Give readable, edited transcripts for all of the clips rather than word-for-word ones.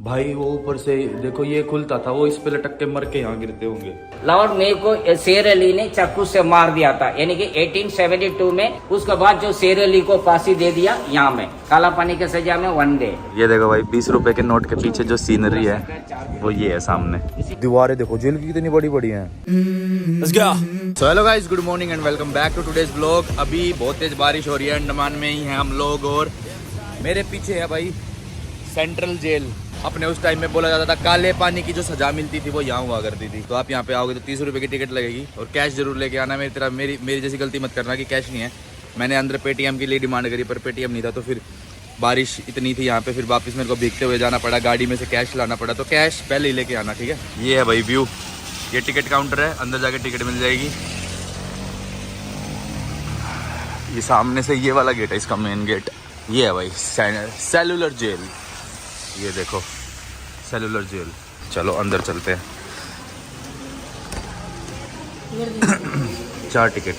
भाई वो ऊपर से देखो ये खुलता था, वो इस पे लटक के मर के यहाँ गिरते होंगे। लॉर्ड मे को शेर अली ने चाकू से मार दिया था, यानी कि 1872 में। उसके बाद जो शेर अली को फांसी दे दिया यहाँ में, काला पानी की सजा में 1 डे। ये देखो भाई 20 रुपए के नोट के पीछे जो सीनरी है वो ये है सामने। दीवारें देखो जेल की कितनी बड़ी बड़ी हैं। So hello guys, good morning and welcome back to today's blog. अभी बहुत तेज बारिश हो रही है, अंडमान में ही हैं हम लोग और मेरे पीछे है भाई सेंट्रल जेल। अपने उस टाइम में बोला जाता था काले पानी की जो सजा मिलती थी वो यहाँ हुआ करती थी। तो आप यहाँ पे आओगे तो 30 रुपए की टिकट लगेगी और कैश जरूर लेके आना। मेरी तरह मेरी जैसी गलती मत करना कि कैश नहीं है। मैंने अंदर पेटीएम के लिए डिमांड करी पर पेटीएम नहीं था, तो फिर बारिश इतनी थी यहाँ पे, फिर वापस मेरे को भीगते हुए जाना पड़ा, गाड़ी में से कैश लाना पड़ा। तो कैश पहले ही लेके आना, ठीक है। ये है भाई व्यू, ये टिकट काउंटर है, अंदर जाके टिकट मिल जाएगी। ये सामने से ये वाला गेट है, इसका मेन गेट ये है भाई सेलुलर जेल। ये देखो सेलुलर जेल। चलो अंदर चलते हैं। 4 टिकट।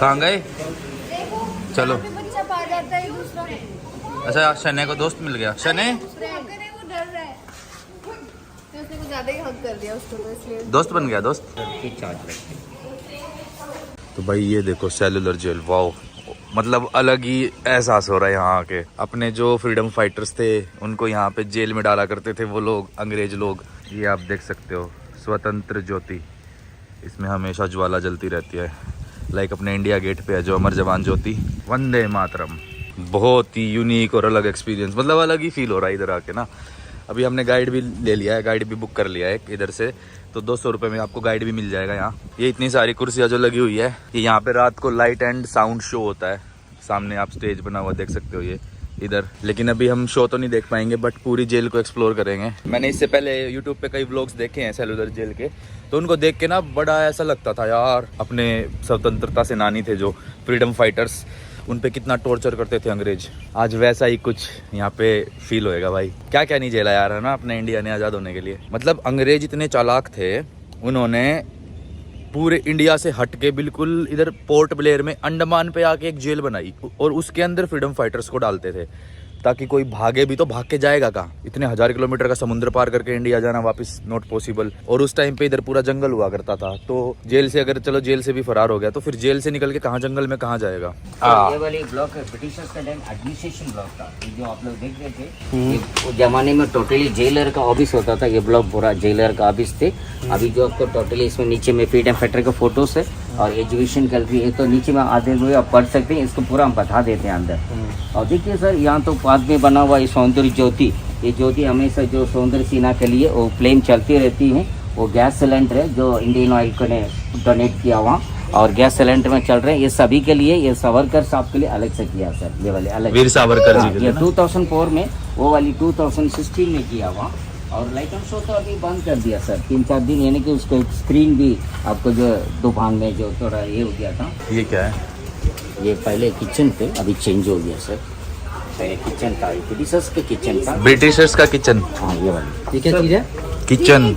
कहाँ गए? चलो। बच्चा पा जाता है दूसरा। अच्छा शने को दोस्त मिल गया। शने वो डर रहा है, उसने कुछ ज्यादा ही हक कर दिया उसको, तो इसलिए दोस्त बन गया दोस्त। तो भाई ये देखो सेलुलर जेल, वाओ, मतलब अलग ही एहसास हो रहा है यहाँ आके। अपने जो फ्रीडम फाइटर्स थे उनको यहाँ पे जेल में डाला करते थे वो लोग, अंग्रेज लोग। ये आप देख सकते हो स्वतंत्र ज्योति, इसमें हमेशा ज्वाला जलती रहती है। लाइक अपने इंडिया गेट पे है जो अमर जवान ज्योति, वंदे मातरम। बहुत ही यूनिक और अलग एक्सपीरियंस, मतलब अलग ही फील हो रहा है इधर आके ना। अभी हमने गाइड भी ले लिया है, गाइड भी बुक कर लिया है इधर से, तो 200 रुपये में आपको गाइड भी मिल जाएगा यहाँ। ये इतनी सारी कुर्सियाँ जो लगी हुई है, कि यहाँ पे रात को लाइट एंड साउंड शो होता है। सामने आप स्टेज बना हुआ देख सकते हो ये इधर। लेकिन अभी हम शो तो नहीं देख पाएंगे, बट पूरी जेल को एक्सप्लोर करेंगे। मैंने इससे पहले यूट्यूब पे कई व्लॉग्स देखे हैं सेलुलर जेल के, तो उनको देख के ना बड़ा ऐसा लगता था यार, अपने स्वतंत्रता सेनानी थे जो फ्रीडम फाइटर्स, उन पे कितना टॉर्चर करते थे अंग्रेज। आज वैसा ही कुछ यहाँ पे फील होएगा भाई। क्या क्या नहीं झेला यार, है ना, अपने इंडिया ने आज़ाद होने के लिए। मतलब अंग्रेज इतने चालाक थे, उन्होंने पूरे इंडिया से हट के बिल्कुल इधर पोर्ट ब्लेयर में अंडमान पे आके एक जेल बनाई और उसके अंदर फ्रीडम फाइटर्स को डालते थे, ताकि कोई भागे भी तो भाग के जाएगा कहाँ। इतने 1000 किलोमीटर का समुद्र पार करके इंडिया जाना वापस नॉट पॉसिबल। और उस टाइम पे इधर पूरा जंगल हुआ करता था, तो जेल से अगर चलो जेल से भी फरार हो गया तो फिर जेल से निकल के कहाँ जंगल में कहाँ जाएगा। ये वाली ब्लॉक ब्रिटिशर्स का एडमिनिस्ट्रेशन ब्लॉक था, जो आप लोग देख रहे थे। उस जमाने में टोटली जेलर का ऑफिस होता था, ये ब्लॉक पूरा जेलर का ऑफिस थे। अभी जो आपको टोटली इसमें नीचे में फ्रीडम फाइटर के फोटोज है और एग्जीबिशन गैलरी है, तो नीचे में आते हुए आप पढ़ सकते हैं। इसको पूरा हम बता देते हैं अंदर। और देखिए सर, यहाँ तो पास में बना हुआ ये सौंदर्य ज्योति, ये ज्योति हमेशा जो सौंदर्य सेना के लिए वो फ्लेम चलती रहती है। वो गैस सिलेंडर है जो इंडियन ऑयल को ने डोनेट किया वहाँ, और गैस सिलेंडर में चल रहे हैं। ये सभी के लिए, ये सावरकर साहब के लिए अलग से किया सर, ये वाले अलग। वीर सावरकर जी के लिए 2004 में, वो वाली 2016 में किया वहाँ। और लाइट एंड शो तो अभी बंद कर दिया सर 3-4 दिन, यानी कि उसको स्क्रीन भी आपको जो दोभान में जो थोड़ा ये हो गया था। ये क्या है? ये पहले किचन थे, अभी चेंज हो गया सर। पहले किचन था, ब्रिटिशर्स का किचन था। ब्रिटिशर्स का किचन? हाँ ये वाली। ये क्या चीज है? किचन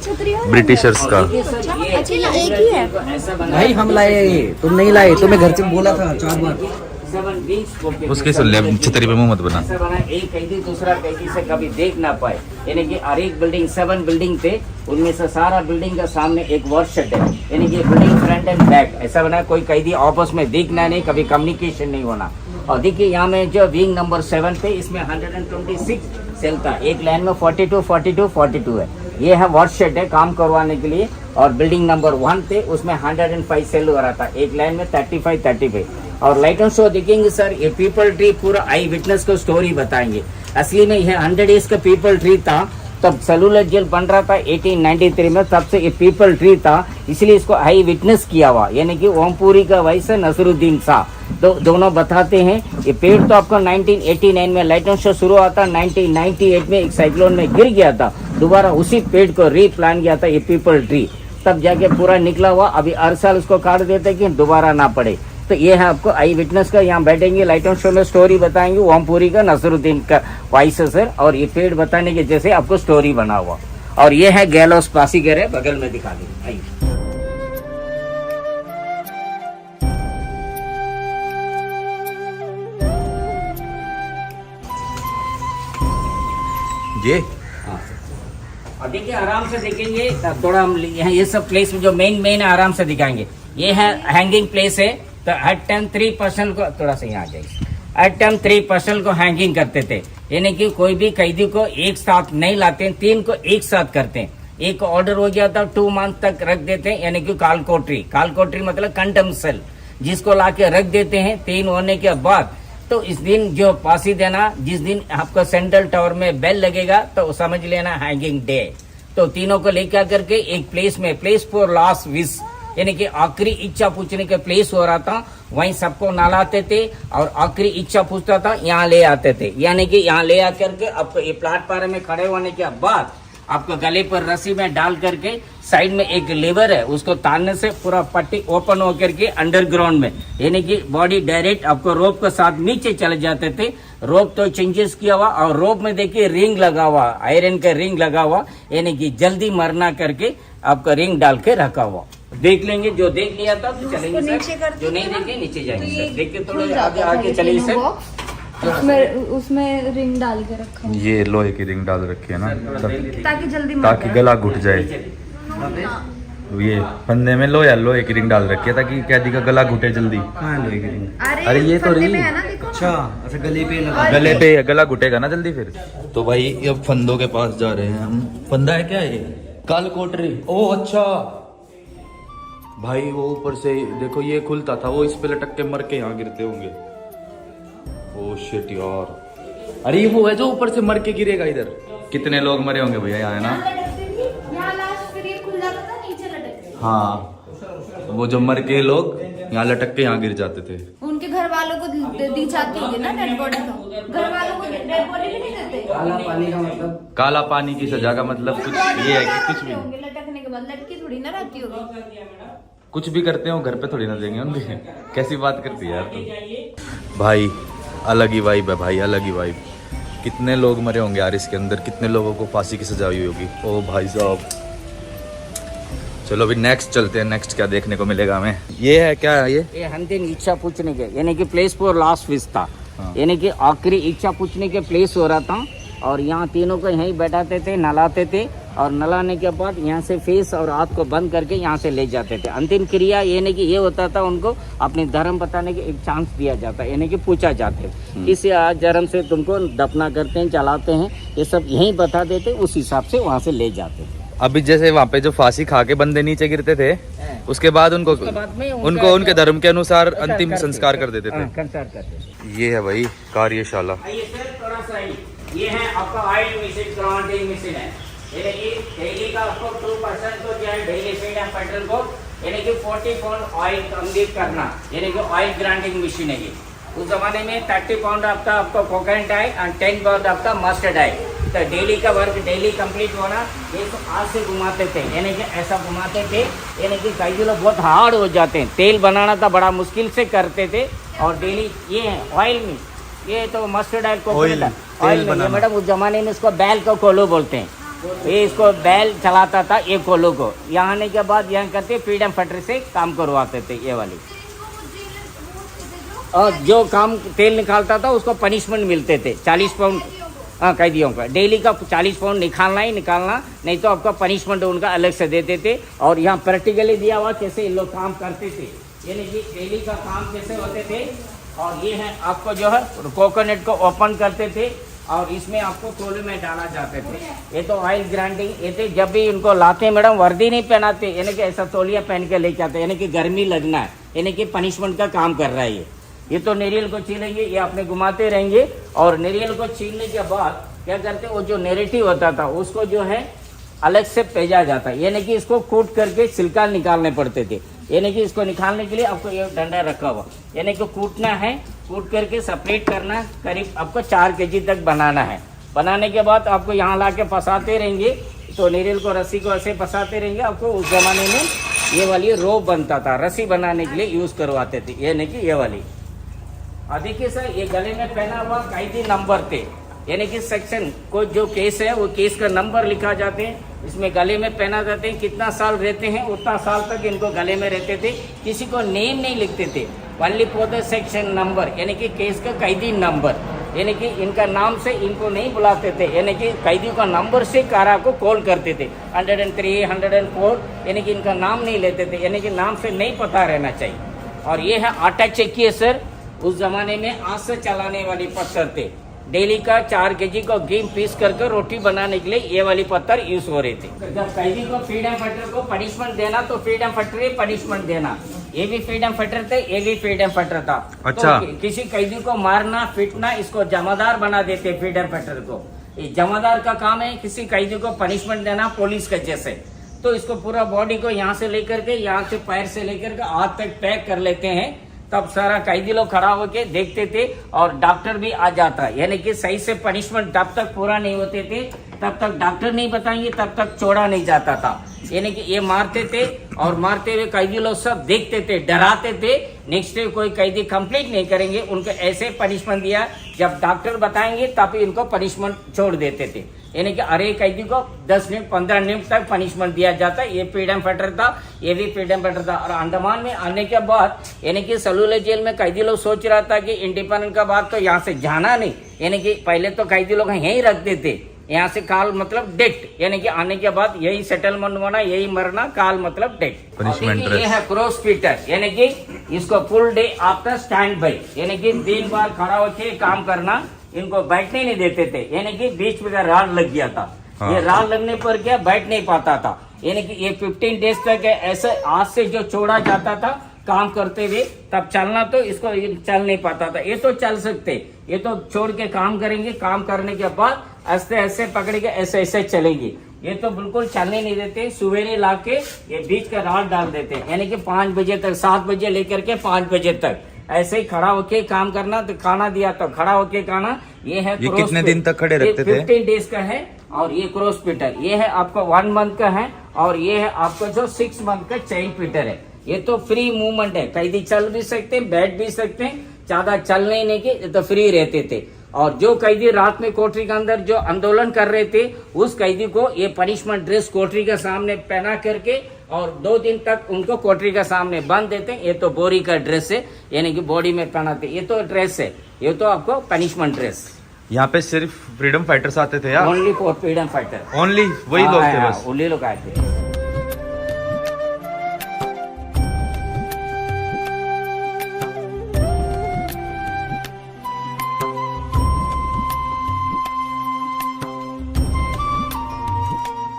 ब्रिटिशर्स का। अच्छा ये एक ही है। भाई हम लाए, तुम नहीं लाए, तुम्हें घर से बोला था 4 बार। उसकी सुन ले, छतरी पे मुंह मत बना। ऐसा बना, एक कैदी दूसरा कैदी से कभी देख ना पाए, यानी कि हर एक बिल्डिंग 7 बिल्डिंग थे, उनमें से सारा बिल्डिंग का सामने एक वर्क शेड है, यानी कि बिल्डिंग फ्रंट एंड बैक ऐसा बना, कोई कैदी आपस में दिखना नहीं, कभी कम्युनिकेशन नहीं होना। और देखिए यहाँ में जो विंग नंबर 7 पे, इसमें 126 सेल था, एक लाइन में 42 है। ये है वर्क शेड है काम करवाने के लिए। और बिल्डिंग नंबर 1 थे, उसमें 105 सेल हो रहा था, एक लाइन में 35। और लाइट एंड शो देखेंगे सर, ये पीपल ट्री पूरा आई विटनेस को स्टोरी बताएंगे। असली में यह 100 ईयर्स का पीपल ट्री था, तब सेलुलर जेल बन रहा था 1893 में, तब से ये पीपल ट्री था, इसलिए इसको आई विटनेस किया हुआ, यानी कि ओमपुरी का वाइस है नसरुद्दीन शाह। तो दोनों बताते हैं। ये पेड़ तो आपको 1989 में लाइट एंड शो शुरू हुआ था, 1998 में एक साइक्लोन में गिर गया था, दोबारा उसी पेड़ को रीप्लांट किया था ये पीपल ट्री, तब जाके पूरा निकला हुआ। अभी हर साल उसको काट देते कि दोबारा ना पड़े। तो ये है आपको आई विटनेस का, यहाँ बैठेंगे लाइट एंड शो में स्टोरी बताएंगे, ओमपुरी का नसरुद्दीन का वॉइस है सर। और ये पेड़ बताने के जैसे आपको स्टोरी बना हुआ। और ये है गैलोस पासीगर है, बगल में दिखा देंगे, आइए। ये हाँ। और देखिए आराम से देखेंगे थोड़ा हम यहाँ ये सब प्लेस में जो मेन आराम से दिखाएंगे। ये है हैंगिंग प्लेस है, तो हर टाइम 3% को थोड़ा सा यहाँ आ जाइए, हर टाइम 3% को हैंगिंग करते थे, यानी कि कोई भी कैदी को एक साथ नहीं लाते हैं, 3 को एक साथ करते हैं। एक ऑर्डर हो गया था 2 मंथ तक रख देते हैं, यानी कि कालकोटरी मतलब कंडम सेल, जिसको लाके रख देते हैं। 3 होने के बाद तो इस दिन जो फांसी देना, जिस दिन आपको सेंट्रल टावर में बेल लगेगा तो समझ लेना हैंगिंग डे। तो तीनों को लेकर करके एक प्लेस फॉर लास्ट विश, यानी कि आखिरी इच्छा पूछने के प्लेस हो रहा था, वहीं सबको नहलाते थे और आखिरी इच्छा पूछता था यहाँ ले आते थे। यानी कि यहाँ ले आकर के आपको ये प्लेटफार्म में खड़े होने के बाद आपको गले पर रस्सी में डाल करके साइड में एक लेवर है, उसको तानने से पूरा पट्टी ओपन होकर के अंडरग्राउंड में, यानी कि बॉडी डायरेक्ट आपको रोप के साथ नीचे चले जाते थे। रोप तो चेंजेस किया हुआ और रोप में देखिए रिंग लगा हुआ, आयरन का रिंग लगा हुआ, यानी कि जल्दी मरना करके आपका रिंग डाल के रखा हुआ। देख लेंगे, जो देख लिया था तो चलेंगे सर, जो नहीं देखे नीचे जाएंगे सर। देख के थोड़े आगे चलिए सर। उसमें रिंग डाल के रखा है। ये लोहे की रिंग डाल रखी है ना, ताकि जल्दी ताकि गला घुट जाए। ये फंदे में लोहे की रिंग डाल रखी है ताकि कैदी का गला घुटे जल्दी। लोहे की रिंग? अरे ये तो रिंग अच्छा, गले पे लगा, गले पे गला घुटेगा ना जल्दी फिर। तो भाई अब फंदों के पास जा रहे हैं हम। फंदा है क्या ये? कालकोटरी। ओ अच्छा भाई, वो ऊपर से देखो ये खुलता था, वो इस पे लटक के मर के यहाँ गिरते होंगे। ओ शिट यार, अरे ये वो है जो ऊपर से मर के गिरेगा इधर। कितने लोग मरे होंगे भैया यहाँ, है ना? हाँ, वो जो मर के लोग यहाँ लटक के यहाँ गिर जाते थे, उनके घर वालों को दी जाती होगी ना डेड बॉडी। घर वालों को डेड बॉडी भी नहीं देते। काला पानी का मतलब, काला पानी की सजा का मतलब कुछ ये है कि कुछ भी लटकने के बाद लटकी थोड़ी ना रहती होगी। कुछ भी करते हो घर पे थोड़ी ना देंगे उनके। कैसी बात करती है यार तू। भाई अलग ही वाइब है भाई, अलग ही वाइब। कितने लोग मरे होंगे यार इसके अंदर, कितने लोगों को फांसी की सजा हुई होगी। ओ भाई साहब, चलो अभी नेक्स्ट चलते हैं। नेक्स्ट क्या देखने को मिलेगा हमें? ये है क्या है ये अंतिम इच्छा पूछने के, यानी कि प्लेस फॉर लास्ट विश था। यानी कि आखिरी इच्छा पूछने के प्लेस हो रहा था और यहाँ तीनों को यहीं बैठाते थे, नहलाते थे और नहलाने के बाद यहाँ से फेस और हाथ को बंद करके यहाँ से ले जाते थे। अंतिम क्रिया यानी कि ये होता था, उनको अपने धर्म बताने के एक चांस दिया जाता, यानी कि पूछा जाते इस धर्म से तुमको दफना करते हैं, चलाते हैं, ये सब यहीं बता देते, उस हिसाब से वहाँ से ले जाते थे। अभी जैसे वहाँ पे जो फांसी खा के बंदे नीचे गिरते थे, उसके बाद उनको उनके धर्म के अनुसार अंतिम संस्कार कर देते थे। ये है भाई कार्यशाला। ये है आपका ऑयल मशीन, ग्राइंडिंग मशीन है। डेली का आपको 2% को जो है डेली फीड एंड पेट्रोल को, यानी कि 40 पाउंड ऑयल कंप्लीट करना, यानी कि ऑयल ग्राइंडिंग मशीन है ये। उस जमाने में 30 पाउंड आपका कोकोनट ऑयल एंड 10 पाउंड आपका मस्टर्ड ऑयल। तो डेली का वर्क डेली कंप्लीट होना, ये तो हाथ से घुमाते थे, यानी कि ऐसा घुमाते थे, यानी कि कई लोग बहुत हार्ड हो जाते हैं। तेल बनाना था बड़ा मुश्किल से करते थे। और डेली ये है ऑयल में, ये तो मस्टर्ड ऑयल कोकोनट ऑयल में मैडम, उस जमाने में इसको बैल का कोलो बोलते हैं। ये इसको बैल चलाता था ये कोलो को। यहाँ आने के बाद यहाँ करते फ्रीडम फैक्ट्री से काम करवाते थे ये वाली। और जो काम तेल निकालता था उसको पनिशमेंट मिलते थे 40 पाउंड। हाँ, कैदियों का डेली का 40 पाउंड निकालना ही निकालना, नहीं तो आपका पनिशमेंट उनका अलग से देते थे। और यहाँ प्रैक्टिकली दिया हुआ कैसे ये लोग काम करते थे, यानी कि डेली का काम कैसे होते थे। और ये है आपको जो है कोकोनट को ओपन करते थे और इसमें आपको तोले में डाला जाते थे। ये तो ऑयल ग्राइंडिंग, ये थे जब भी उनको लाते मैडम वर्दी नहीं पहनाते, यानी कि ऐसा तोलिया पहन के लेके आते, यानी कि गर्मी लगना है, यानी कि पनिशमेंट का काम कर रहा है ये तो नारियल को छीलेंगे, ये अपने घुमाते रहेंगे। और नारियल को छीलने के बाद क्या करते, वो जो नेरेटिव होता था उसको जो है अलग से भेजा जाता है, यानी कि इसको कूट करके छिलका निकालने पड़ते थे। यानी कि इसको निकालने के लिए आपको ये डंडा रखा हुआ, यानी कि कूटना है, कूट करके सेपरेट करना, करीब आपको 4 kg तक बनाना है। बनाने के बाद आपको यहाँ ला के फंसाते रहेंगे, तो नारियल को रस्सी को ऐसे फंसाते रहेंगे। आपको उस जमाने में ये वाली रोप बनता था, रस्सी बनाने के लिए यूज करवाते थे, यानी कि ये वाली। और देखिए सर, ये गले में पहना हुआ कैदी नंबर थे, यानी कि सेक्शन को जो केस है वो केस का नंबर लिखा जाते हैं, इसमें गले में पहना जाते हैं। कितना साल रहते हैं उतना साल तक इनको गले में रहते थे। किसी को नेम नहीं लिखते थे, only for the section number, यानी कि केस का कैदी नंबर, यानी कि इनका नाम से इनको नहीं बुलाते थे, यानी कि कैदियों का नंबर से कारा को कॉल करते थे, 103, 104, यानी कि इनका नाम नहीं लेते थे, यानी कि नाम से नहीं पता रहना चाहिए। और ये है आटा चक्की है सर, उस जमाने में आग से चलाने वाली पत्थर थे, डेली का 4 kg को गेम पीस करके रोटी बनाने के लिए ये वाली पत्थर यूज हो रहे थे। जब कैदी को फ्रीडम फाइटर को पनिशमेंट देना तो फ्रीडम फाइटर ही पनिशमेंट देना, ये भी फ्रीडम फाइटर थे, ये भी फ्रीडम फाइटर था। अच्छा। तो किसी कैदी को मारना पीटना इसको जमादार बना देते फ्रीडम फाइटर को। ये जमादार का काम है किसी कैदी को पनिशमेंट देना पुलिस के जैसे। तो इसको पूरा बॉडी को यहाँ से लेकर के, यहाँ से पैर से लेकर के हाथ तक पैक कर लेते हैं, तब सारा कैदी लोग खड़ा होके देखते थे और डॉक्टर भी आ जाता, यानी कि सही से पनिशमेंट तब तक पूरा नहीं होते थे, तब तक डॉक्टर नहीं बताएंगे, तब तक छोड़ा नहीं जाता था। यानी कि ये मारते थे और मारते हुए कैदी लोग सब देखते थे, डराते थे, नेक्स्ट डे कोई कैदी कंप्लीट नहीं करेंगे, उनको ऐसे पनिशमेंट दिया, जब डॉक्टर बताएंगे तब इनको पनिशमेंट छोड़ देते थे। यानी कि हर एक कैदी को 10 मिनट 15 मिनट तक पनिशमेंट दिया जाता। ये फ्रीडम फाइटर था, ये भी फ्रीडम फाइटर था। और अंडमान में आने के बाद यानी कि सलूले जेल में कैदी लोग सोच रहा था कि इंडिपेंडेंट का बाद तो यहाँ से जाना नहीं, यानी कि पहले तो कैदी लोग यहीं रखते थे, यहाँ से काल मतलब डेथ, यानी कि आने के बाद यही सेटलमेंट होना, यही मरना, काल मतलब डेथ। ये है क्रॉस फीटर, यानी कि इसको full day after stand by, यानी कि 3 बार खड़ा होकर काम करना, इनको बैठने नहीं देते थे, यानी कि बीच में राड लग गया था। हाँ। ये राड लगने पर क्या बैठ नहीं पाता था, यानी कि ये 15 डेज तक ऐसे हाथ से जो छोड़ा जाता था काम करते हुए, तब चलना तो इसको चल नहीं पाता था। ये तो चल सकते, ये तो छोड़ के काम करेंगे, काम करने के बाद ऐसे ऐसे पकड़ के ऐसे ऐसे चलेंगे, ये तो बिल्कुल चलने नहीं देते। सवेरे ला के ये बीच का राड डाल देते, यानी कि 5 बजे तक, 7 बजे लेकर के 5 बजे तक ऐसे ही खड़ा होके काम करना। तो खाना दिया तो खड़ा होके खाना। ये है ये कितने दिन तक खड़े रखते थे? 15 डेज का है। और ये क्रॉस पीटर, ये है आपका 1 मंथ का है, और ये है आपका जो 6 मंथ का चेन पीटर है। ये तो फ्री मूवमेंट है, कैदी चल भी सकते हैं, बैठ भी सकते हैं, ज्यादा चलने नहीं के तो फ्री रहते थे। और जो कैदी रात में कोठरी के अंदर जो आंदोलन कर रहे थे, उस कैदी को ये पनिशमेंट ड्रेस कोठरी के सामने पहना करके और 2 दिन तक उनको कोठरी के सामने बांध देते हैं। ये तो बोरी का ड्रेस है, यानी कि बॉडी में पहनाते, ये तो ड्रेस है, ये तो आपको पनिशमेंट ड्रेस। यहाँ पे सिर्फ फ्रीडम फाइटर्स आते थे यार? Only for freedom fighter, only वही लोग थे बस? वही लोग आए थे।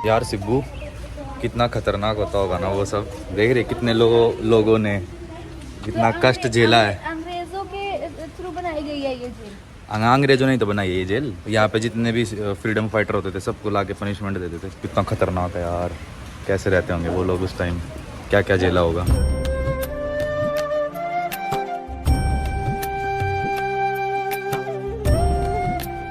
यार सिब्बू, कितना खतरनाक होता होगा ना वो सब। देख रहे कितने लोगों ने कितना कष्ट झेला है। अंग्रेजों के थ्रू बनाई गई है ये जेल। अंग्रेजों ने तो बनाई है ये जेल। यहाँ पे जितने भी फ्रीडम फाइटर होते थे सबको लाके पनिशमेंट देते थे। कितना खतरनाक है यार, कैसे रहते होंगे वो लोग उस टाइम, क्या क्या झेला होगा।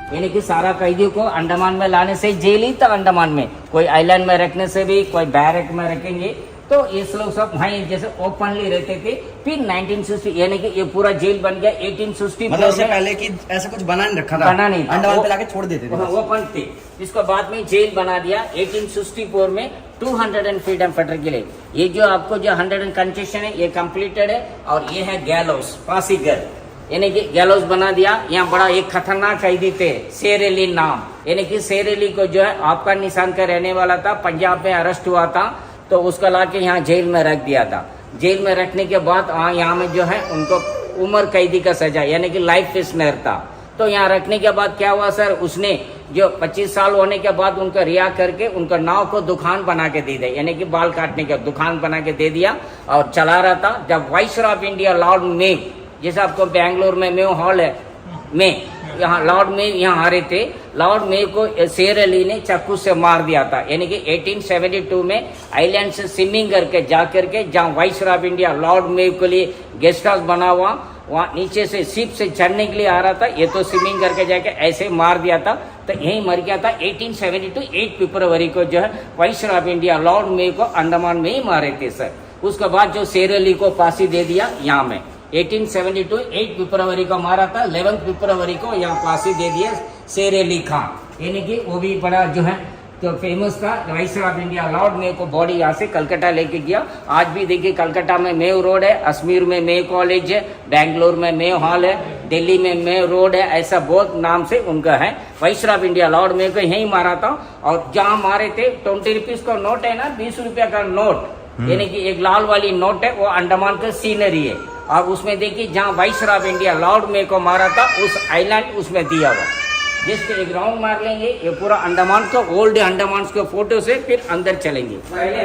यानी कि सारा कैदियों को अंडमान में लाने से जेल ही था। अंडमान में कोई आइलैंड में रखने से भी, कोई बैरक में रखेंगे तो ये लोग सब वहीं जैसे ओपनली रहते थे। फिर 1960 यानी कि ये पूरा जेल बन गया 1860। मतलब उससे पहले कि ऐसा कुछ बना नहीं रखा था, बना नहीं, अंडमान पे लाके छोड़ देते थे, वो बंद थे। इसको बाद में जेल बना दिया 1864 में 200 फ्रीडम फाइटर के लिए। ये जो आपको जो 100 कंसेशन है ये कम्प्लीटेड है। और ये है गैलोस, फांसी घर, यानी कि गैलोस बना दिया। यहाँ बड़ा एक खतरनाक कैदी थे शेर अली नाम, यानी कि शेर अली को जो है अफगानिस्तान का रहने वाला था, पंजाब में अरेस्ट हुआ था तो उसको लाके यहाँ जेल में रख दिया था। जेल में रखने के बाद यहाँ में जो है उनको उम्र कैदी का सजा यानी कि लाइफ प्रिजनर था। तो यहाँ रखने के बाद क्या हुआ सर, उसने जो 25 साल होने के बाद उनको रिहा करके उनका नाव को दुकान बना के दे दिया, यानी कि बाल काटने का दुकान बना के दे दिया और चला रहा था। जब viceroy of India Lord Mayo, जैसे आपको बेंगलोर में मेयो हॉल है, में यहाँ लॉर्ड मेयो यहाँ आ रहे थे, लॉर्ड मेयो को शेर अली ने चाकू से मार दिया था। यानी कि 1872 में आइलैंड से स्विमिंग करके जा करके जहाँ viceroy of India Lord Mayo के लिए गेस्ट हाउस बना हुआ, वहाँ नीचे से शिप से चढ़ने के लिए आ रहा था, ये तो स्विमिंग करके जाके ऐसे मार दिया था तो यही मर गया था। 1872 8 फरवरी को जो है viceroy of India Lord Mayo को अंडमान में ही मारे थे सर। उसके बाद जो शेर अली को फांसी दे दिया यहाँ में 1872 8 फरवरी को मारा था, 11 फरवरी को यहाँ फांसी दे दिया शेर अली खान। यानी कि वो भी बड़ा जो है तो फेमस था। Viceroy of India Lord Mayo को बॉडी यहाँ से कलकत्ता लेके गया। आज भी देखिए कलकत्ता में मेयो रोड है, अजमेर में मेयो कॉलेज है, बेंगलोर में मेयो हॉल है, दिल्ली में रोड है, ऐसा बहुत नाम से उनका है। वैश्रव इंडिया लॉर्ड मेरे को यही मारा था, और जहाँ मारे थे 20 रुपीज का नोट है ना, 20 रुपया का नोट, यानी कि एक लाल वाली नोट है, वो अंडमान का सीनरी है। और उसमें देखिए जहाँ वाइसराय इंडिया लॉर्ड मेरे को मारा था उस आइलैंड उसमें दिया हुआ। जिसको एक राउंड मार लेंगे, ये पूरा अंडमान का ओल्ड अंडमान के फोटो से फिर अंदर चलेंगे। पहले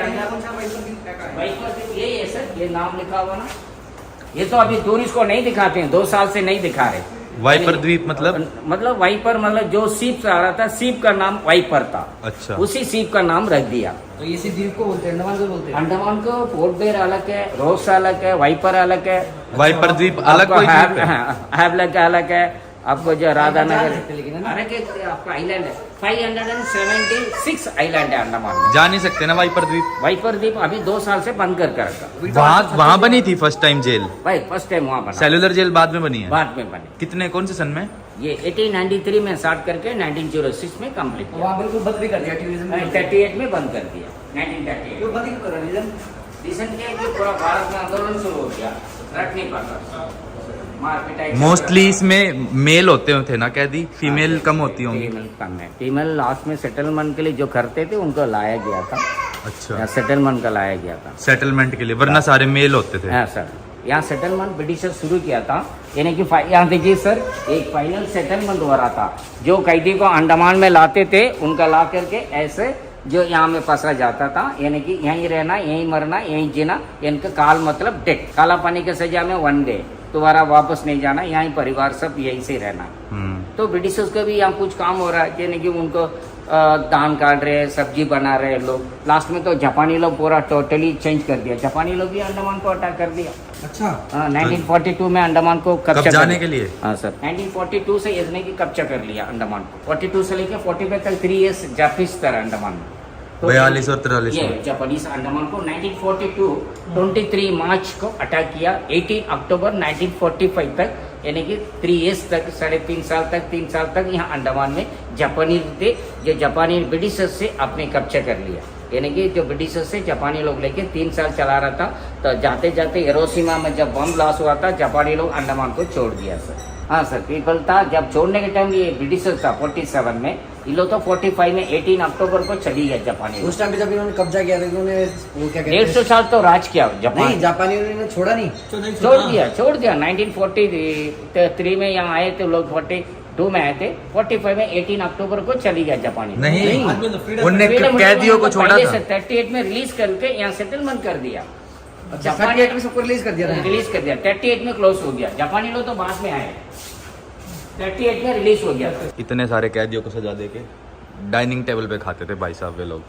यही है सर, ये नाम लिखा हुआ ना, ये तो अभी टूरिस्ट को नहीं दिखाते हैं, 2 साल से नहीं दिखा रहे। वाइपर द्वीप मतलब वाइपर मतलब जो सीप से आ रहा था, सीप का नाम वाइपर था। अच्छा, उसी सीप का नाम रख दिया। तो इसी द्वीप को बोलते हैं, अंडमान को बोलते हैं। अंडमान को पोर्ट ब्लेयर अलग है, रोस अलग है, वाइपर अलग है। वाइपर द्वीप अलग कोई द्वीप है? हैवलॉक अलग है, आपको जो राधा नगर लेकिन अलग है, आपका आइलैंड है। 576 आइलैंड है अंडमान में। जा नहीं सकते ना वाइपर द्वीप? वाइपर द्वीप अभी 2 साल से बंद कर रखा। वहाँ बनी थी फर्स्ट टाइम जेल? भाई फर्स्ट टाइम वहाँ बना, सेलुलर जेल बाद में बनी है? बाद में बनी। कितने, कौन से सन में? ये 1893 में स्टार्ट करके 1906 में कंप्लीट किया। वहाँ बिल्कुल बंद भी कर दिया टूरिज्म। 38 में बंद कर दिया, 1938। क्यों बंद कर रहा है? रीजन क्या है कि पूरा भारत में आंदोलन शुरू हो गया, रख नहीं पाता, मारपीट। मोस्टली इसमें मेल होते थे ना कैदी, फीमेल कम होती होंगी? फीमेल कम है। फीमेल लास्ट में सेटलमेंट के लिए जो करते थे उनको लाया गया था। अच्छा, सेटलमेंट का लाया गया था सेटलमेंट के लिए, वरना सारे मेल होते थे। हाँ सर, यहाँ सेटलमेंट ब्रिटिशर शुरू किया था, यानी कि यहाँ देखिए सर, एक फाइनल सेटलमेंट हो रहा था। जो कैदी को अंडमान में लाते थे उनका ला करके ऐसे जो यहाँ में फंसा जाता था, यानी कि यहीं रहना, यहीं मरना, यहीं जीना, इनका काल मतलब डेथ, काला पानी की सजा में 1 डे, दोबारा वापस नहीं जाना, यहाँ परिवार सब यहीं से रहना। तो ब्रिटिशर्स का भी यहाँ कुछ काम हो रहा है, यानी कि उनको धान काट रहे हैं, सब्जी बना रहे हैं लोग। लास्ट में तो जापानी लोग पूरा टोटली चेंज कर दिया, जापानी लोग भी अंडमान को अटैक कर दिया। अच्छा, 1942 में अंडमान को कब्जा जाने के लिए? हाँ सर, 1942 से इसने की कब्जा कर लिया अंडमान को। 42 से लेकर 45 तक 3 years जापानीज तरह अंडमान में। 42 और 43 ये जापानीज अंडमान को 1942 23 मार्च को अटैक किया। 18 अक्टूबर 1945 तक, यानी कि 3 years तक, 3.5 साल तक, 3 साल तक यहाँ अंडमान में जापानीज थे, जो जापानी ब्रिटिशर्स से अपने कब्जा कर लिया। यानी कि जो ब्रिटिशर्स से जापानी लोग लेके 3 साल चला रहा था, तो जाते जाते हिरोशिमा में जब बम ब्लास्ट हुआ था, जापानी लोग अंडमान को छोड़ दिया सर। हाँ सर, पीपल था जब छोड़ने के टाइम ये ब्रिटिशर्स था 47 में, ये लोग तो 45 में 18 अक्टूबर को चली गया जापानी। उस टाइम पे जब इन्होंने कब्जा किया था इन्होंने वो क्या कहते हैं, 150 साल तो राज किया जापान। नहीं, जापानियों ने छोड़ा नहीं, छोड़ दिया 1943 में यहाँ आए थे लोग, 42 में आए थे, 45 में 18 अक्टूबर को चली गया जापानी। नहीं, उनने कैदियों को छोड़ा था। 38 में रिलीज करके यहाँ सेटलमेंट कर दिया। जापानी 38 में सबको रिलीज कर दिया था। रिलीज कर दिया, 38 में क्लोज हो गया। जापानी लोग तो बाद में आए, 38 में रिलीज हो गया। इतने सारे कैदियों को सजा देके डाइनिंग टेबल पे खाते थे भाई साहब वे लोग।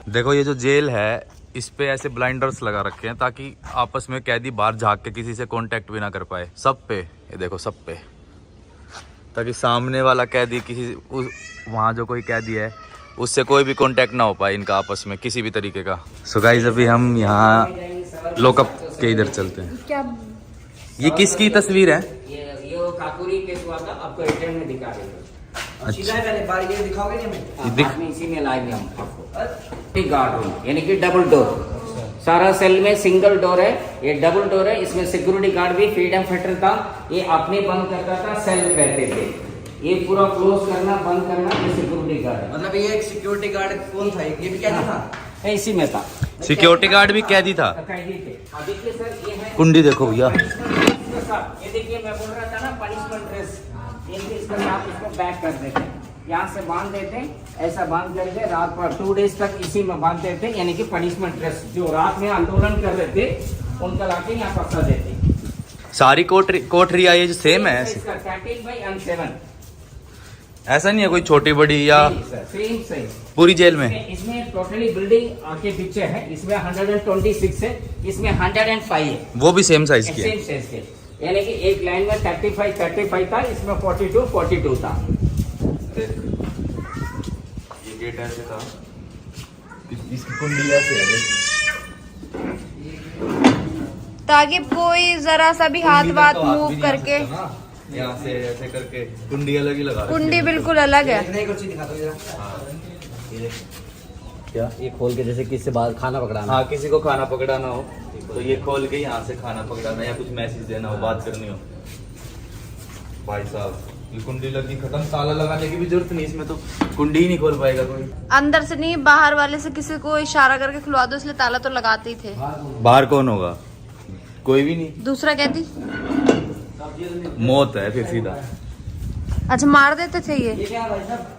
देखो ये जो जेल है, इस पे ऐसे ब्लाइंडर्स लगा रखे हैं ताकि आपस में कैदी बाहर झाँक के किसी से कांटेक्ट भी ना कर पाए। सब पे, ये देखो सब पे, ताकि सामने वाला कैदी किसी वहाँ जो कोई कैदी है उससे कोई भी कांटेक्ट ना हो पाए इनका आपस में किसी भी तरीके का। सो गाइस, अभी हम यहाँ लॉकअप के इधर चलते हैं। क्या ये किसकी तस्वीर है? ये काकुरी केस हुआ था, आपको रिटर्न में दिखा रहे हैं। अच्छा, पहले बार ये दिखाओगे नहीं हमें? दिख- बाद में इसी में लाएंगे हम आपको। गार्ड रूम, यानी कि डबल डोर, सारा सेल में सिंगल डोर है, ये डबल डोर है। इसमें सिक्योरिटी गार्ड भी फ्रीडम फाइटर था, ये अपने बंद करता था, सेल रहते थे, ये पूरा क्लोज करना बंद करना, ये सिक्योरिटी गार्ड है। मतलब ये एक सिक्योरिटी गार्ड कौन था? ये भी क्या था? इसी में था, सिक्योरिटी गार्ड भी कैदी था। कैदी थे। अब देखिए सर, ये है कुंडी देखो भैया, ये देखिए मैं बोल रहा था ना पनिशमेंट ड्रेस, इसका आप इसको पैक कर देते हैं, यहाँ से बांध देते हैं, ऐसा बांध करके रात पर 2 days तक इसी में बांध देते हैं, यानी कि पनिशमेंट ड्रेस जो रात में आंदोलन कर रहे थे उनका लाके यहाँ फंसा देते। सारी कोठरिया ये सेम है? इसका 13/7 ऐसा नहीं है कोई छोटी बड़ी या सेम सही। पूरी जेल में? इसमें टोटली बिल्डिंग आके पीछे है, इसमें 126 है, इसमें 105 है, वो भी सेम साइज की है? सेम साइज के, यानी कि एक लाइन में 35 था, इसमें 42 था। ये गेट ऐसे था, इसकी कुंडी ऐसे है, ताकि कोई जरा सा भी हाथ वाथ मूव करके, यहाँ से ऐसे करके कुंडी अलग ही लगा रखी है। कुंडी बिल्कुल अलग है। एक और चीज दिखाता हूँ जरा। क्या? ये खोल के जैसे किसी से बाहर खाना पकड़ाना। हाँ, किसी को खाना पकड़ाना हो तो ये खोल के यहाँ से खाना पकड़ाना या कुछ मैसेज देना हो, बात करनी हो। भाई साहब ये कुंडी लगी खत्म, ताला लगाने की भी जरूरत नहीं, इसमें तो कुंडी ही नहीं खोल पाएगा कोई। अंदर से नहीं, बाहर वाले से किसी को इशारा करके खुलवा दो, इसलिए ताला तो लगाते ही थे। बाहर कौन होगा? कोई भी नहीं। दूसरा क्या थी? मौत है फिर सीधा। अच्छा, मार देते थे ये?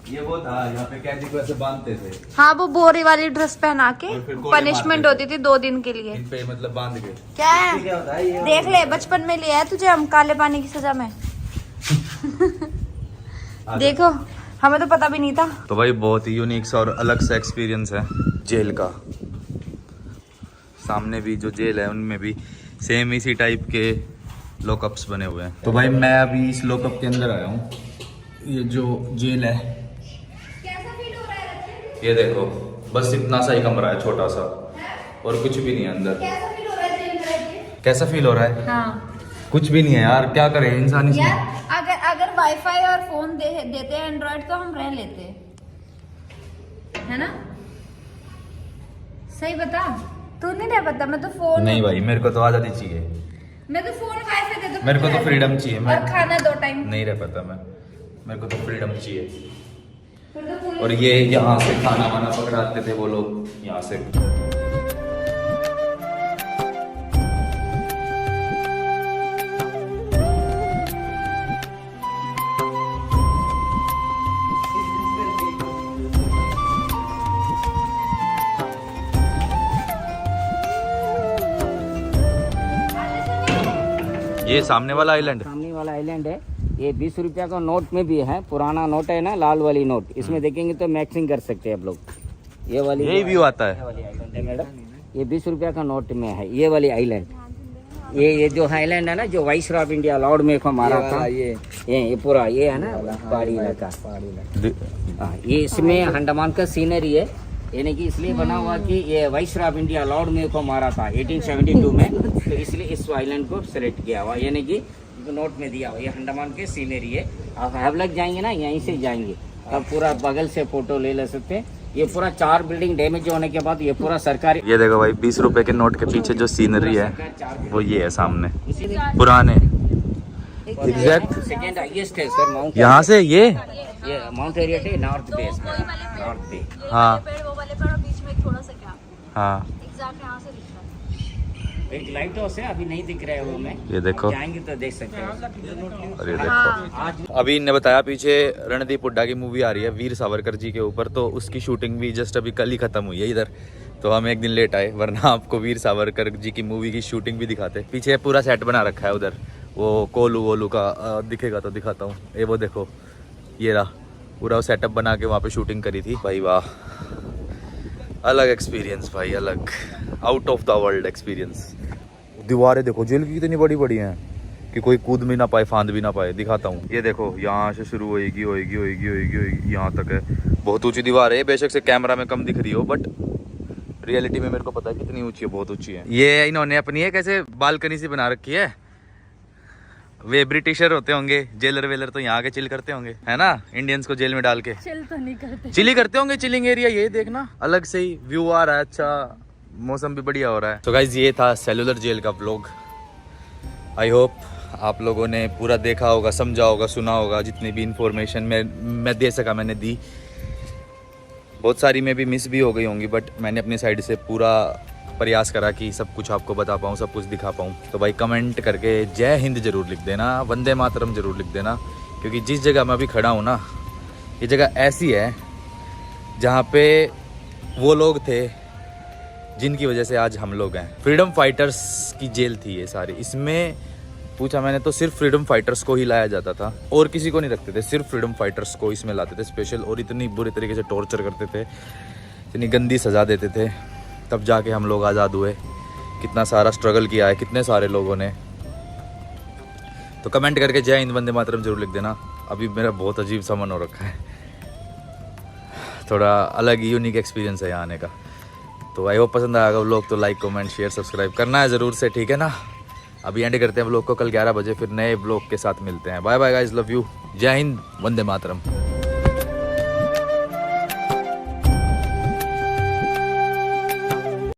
ये वो था यहाँ पे कैदी को ऐसे बांधते थे। हाँ, वो बोरी वाली ड्रेस पहना के और फिर गोले पनिशमेंट मारते होती थी 2 दिन के लिए। इन पे मतलब बांध के। क्या है? देख ले, बचपन में लिया है तुझे हम काले पानी की सजा में। देखो, हमें तो पता भी नहीं था। तो भाई बहुत ही यूनिक सा और अलग सा एक्सपीरियंस है जेल का। सामने भी जो जेल है उनमें भी सेम इसी टाइप के लॉकअप्स बने हुए हैं। तो भाई मैं अभी इस लॉकअप के अंदर आया हूँ। ये जो जेल है, कैसा फील हो रहा है? ये देखो, बस इतना सा ही कमरा है, छोटा सा, और कुछ भी नहीं है अंदर। कैसा फील हो रहा है जेल में रह के? कैसा फील हो रहा है? हाँ कुछ भी नहीं है यार, क्या करें इंसान इसमें। यार, अगर वाईफाई और फोन देते हैं एंड्रॉइड तो हम रह लेते, है ना? सही बता, तू नहीं रह पाता। मैं तो फोन नहीं भाई, मेरे को तो आजादी चाहिए। मैं तो फोन वाईफाई दे दो, मेरे को तो फ्रीडम चाहिए। मैं और खाना 2 टाइम। नहीं रह पाता मैं, मेरे को तो फ्रीडम चाहिए। फिर तो पूरी- और ये यहाँ से खाना वाना पकड़ाते थे वो लोग, यहाँ से। ये सामने वाला आइलैंड। सामने वाला आइलैंड है। ये 20 रुपया का नोट में भी है, पुराना नोट है ना, लाल वाली नोट। इसमें देखेंगे तो मैक्सिंग कर सकते हैं आप लोग। ये वाली यही व्यू आता है। ये वाली आइलैंड है मैडम, ये 20 रुपया का नोट में है ये वाली आइलैंड। ये जो आइलैंड है ना, जो वाइसरॉय ऑफ इंडिया लॉर्ड में को मारा था, ये पूरा ये है ना पहाड़ी इलाका। हाँ, ये इसमें अंडमान का सीनरी है, यानी कि इसलिए बना हुआ कि ये वाइसरॉय ऑफ इंडिया लॉर्ड में को मारा था 1872 में, तो इसलिए इस आइलैंड को सेलेक्ट किया हुआ, यानी कि नोट में दिया हुआ। ये अंडमान के सीनरी है। आप हैवलक जाएंगे ना, यहीं से जाएंगे, अब पूरा बगल से फोटो ले सकते हैं। ये पूरा 4 बिल्डिंग डैमेज होने के बाद ये पूरा सरकारी। ये देखो भाई, 20 रुपए के नोट के पीछे जो सीनरी है वो ये है सामने, पुराने एग्जैक्ट। सेकेंड हाईएस्ट है सर माउंट। यहाँ से ये माउंट एरियट है, नॉर्थ बेस, नॉर्थ बे। हाँ वो वाले पेड़ और बीच में थोड़ा सा क्या हाँ, एग्जैक्ट यहाँ से दिख रहा है। एक लाइट हाउस है, अभी नहीं दिख रहा है वो में। ये देखो, जाएंगे तो देख सकते हैं। और ये देखो। अभी इनने बताया पीछे रणदीप हुड्डा की मूवी आ रही है वीर सावरकर जी के ऊपर, तो उसकी शूटिंग भी जस्ट अभी कल ही खत्म हुई है इधर, तो हम एक दिन लेट आए, वरना आपको वीर सावरकर जी की मूवी की शूटिंग भी दिखाते। पीछे पूरा सेट बना रखा है उधर, वो कोलू वोलू का दिखेगा तो दिखाता हूँ। ये वो देखो, ये रहा पूरा वो सेटअप बना के वहाँ पे शूटिंग करी थी। भाई वाह, अलग एक्सपीरियंस भाई, अलग out of the world experience. दीवारें देखो जेल की कितनी बड़ी बड़ी हैं कि कोई कूद भी ना पाए, फांद भी ना पाए। दिखाता हूँ, ये देखो यहाँ से शुरू होएगी होएगी होएगी होएगी होएगी यहाँ तक है। बहुत ऊंची दीवार है, बेशक से कैमरा में कम दिख रही हो, बट रियलिटी में मेरे को पता है कितनी ऊंची है, बहुत ऊंची है। ये इन्होंने अपनी है कैसे बालकनी सी बना रखी है। वे ब्रिटिशर होते होंगे, जेलर वेलर तो यहाँ के चिल करते होंगे, है ना, इंडियंस को जेल में डाल के चिल तो नहीं करते, चिली करते होंगे। चिलिंग एरिया ये देखना, अलग से ही व्यू आ रहा है, अच्छा मौसम भी बढ़िया हो रहा है। तो गाइज ये था सेलुलर जेल का व्लॉग। आई होप आप लोगों ने पूरा देखा होगा, समझा होगा, सुना होगा। जितनी भी इंफॉर्मेशन मैं दे सका मैंने दी। बहुत सारी में भी मिस भी हो गई होंगी, बट मैंने अपनी साइड से पूरा प्रयास करा कि सब कुछ आपको बता पाऊँ, सब कुछ दिखा पाऊँ। तो भाई कमेंट करके जय हिंद जरूर लिख देना, वंदे मातरम जरूर लिख देना, क्योंकि जिस जगह मैं अभी खड़ा हूँ ना, ये जगह ऐसी है जहाँ पे वो लोग थे जिनकी वजह से आज हम लोग हैं। फ्रीडम फाइटर्स की जेल थी ये सारी। इसमें पूछा मैंने तो सिर्फ फ्रीडम फाइटर्स को ही लाया जाता था, और किसी को नहीं रखते थे, सिर्फ फ्रीडम फाइटर्स को इसमें लाते थे स्पेशल। और इतनी बुरी तरीके से टॉर्चर करते थे, इतनी गंदी सज़ा देते थे, तब जाके हम लोग आज़ाद हुए। कितना सारा स्ट्रगल किया है कितने सारे लोगों ने। तो कमेंट करके जय हिंद वंदे मातरम जरूर लिख देना। अभी मेरा बहुत अजीब सा मन हो रखा है, थोड़ा अलग यूनिक एक्सपीरियंस है यहाँ आने का। तो आई होप पसंद आएगा व्लॉग, तो लाइक कमेंट शेयर सब्सक्राइब करना है ज़रूर से, ठीक है ना। अभी एंड करते हैं व्लॉग को, कल 11 बजे फिर नए व्लॉग के साथ मिलते हैं। Bye bye guys, love you, जय हिंद वंदे मातरम।